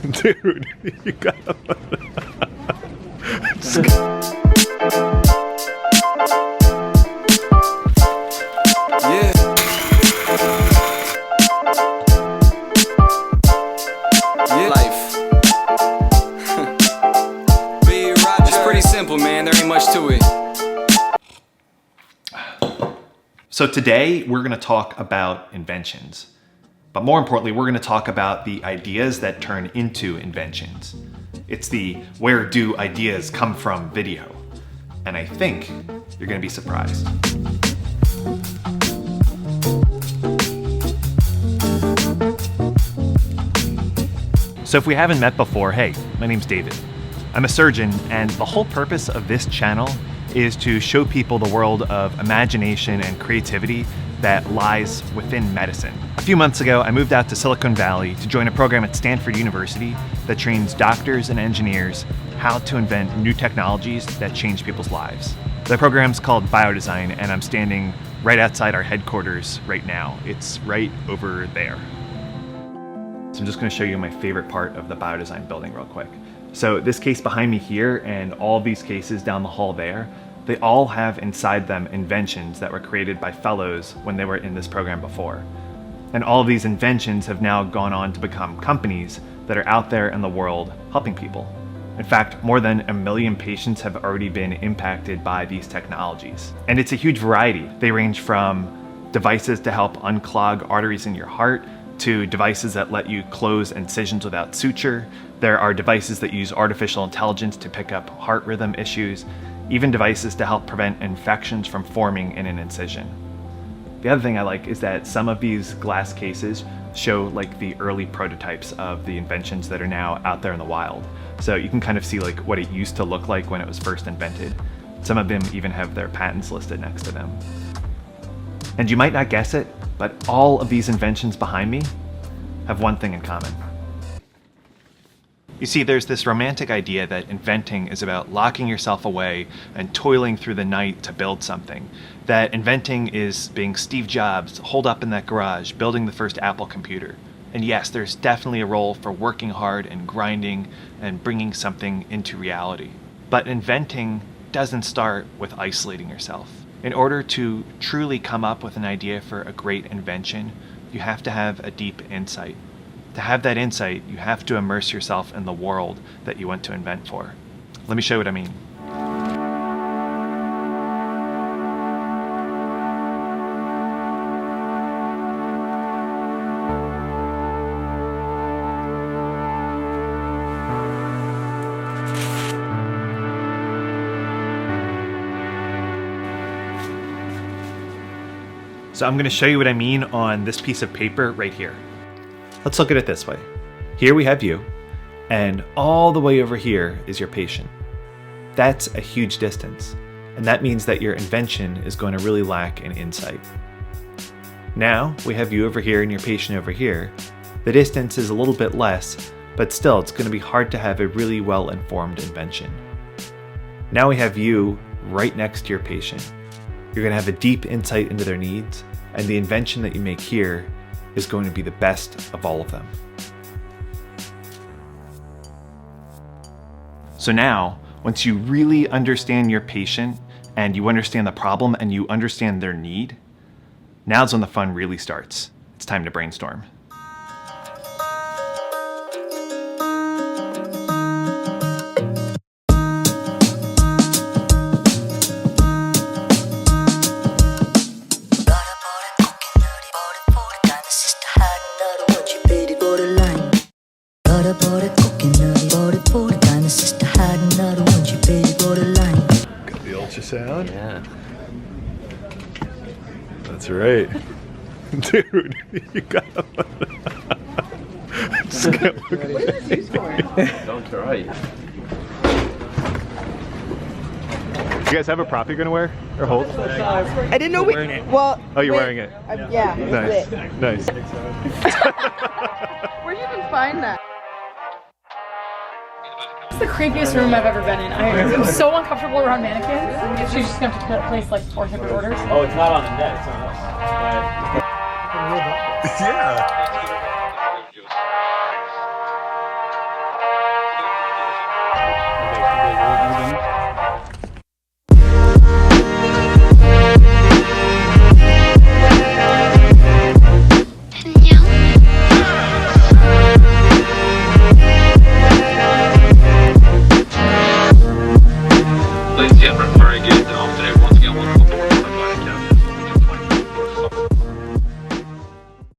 Dude, you gotta. Yeah. Yeah. Life. Be Roger. It's pretty simple, man. There ain't much to it. So today we're going to talk about inventions. But more importantly, we're going to talk about the ideas that turn into inventions. It's the where do ideas come from video. And I think you're going to be surprised. So if we haven't met before, hey, my name's David. I'm a surgeon, and the whole purpose of this channel is to show people the world of imagination and creativity that lies within medicine. A few months ago, I moved out to Silicon Valley to join a program at Stanford University that trains doctors and engineers how to invent new technologies that change people's lives. The program's called Biodesign, and I'm standing right outside our headquarters right now. It's right over there. So I'm just going to show you my favorite part of the Biodesign building real quick. So this case behind me here and all these cases down the hall there, they all have inside them inventions that were created by fellows when they were in this program before. And all of these inventions have now gone on to become companies that are out there in the world helping people. In fact, more than 1 million patients have already been impacted by these technologies. And it's a huge variety. They range from devices to help unclog arteries in your heart, to devices that let you close incisions without suture. There are devices that use artificial intelligence to pick up heart rhythm issues, even devices to help prevent infections from forming in an incision. The other thing I like is that some of these glass cases show like the early prototypes of the inventions that are now out there in the wild. So you can kind of see like what it used to look like when it was first invented. Some of them even have their patents listed next to them. And you might not guess it, but all of these inventions behind me have one thing in common. You see, there's this romantic idea that inventing is about locking yourself away and toiling through the night to build something. That inventing is being Steve Jobs, holed up in that garage, building the first Apple computer. And yes, there's definitely a role for working hard and grinding and bringing something into reality. But inventing doesn't start with isolating yourself. In order to truly come up with an idea for a great invention, you have to have a deep insight. To have that insight, you have to immerse yourself in the world that you want to invent for. Let me show you what I mean. So I'm going to show you what I mean on this piece of paper right here. Let's look at it this way. Here we have you, and all the way over here is your patient. That's a huge distance, and that means that your invention is going to really lack in insight. Now we have you over here and your patient over here. The distance is a little bit less, but still it's going to be hard to have a really well-informed invention. Now we have you right next to your patient. You're going to have a deep insight into their needs, and the invention that you make here is going to be the best of all of them. So now, once you really understand your patient and you understand the problem and you understand their need, now's when the fun really starts. It's time to brainstorm. Got the ultrasound? Yeah. That's right. Dude, you got just can't look at me. Don't try. You guys have a prop you're gonna wear or hold? I didn't know well. Oh, you're wearing it. Yeah. Nice. Nice. Where'd you even find that? It's the creepiest room I've ever been in. I'm so uncomfortable around mannequins. She's just gonna have to place like 4 separate orders. Oh, it's not on the net, it's on us. Yeah. completely different.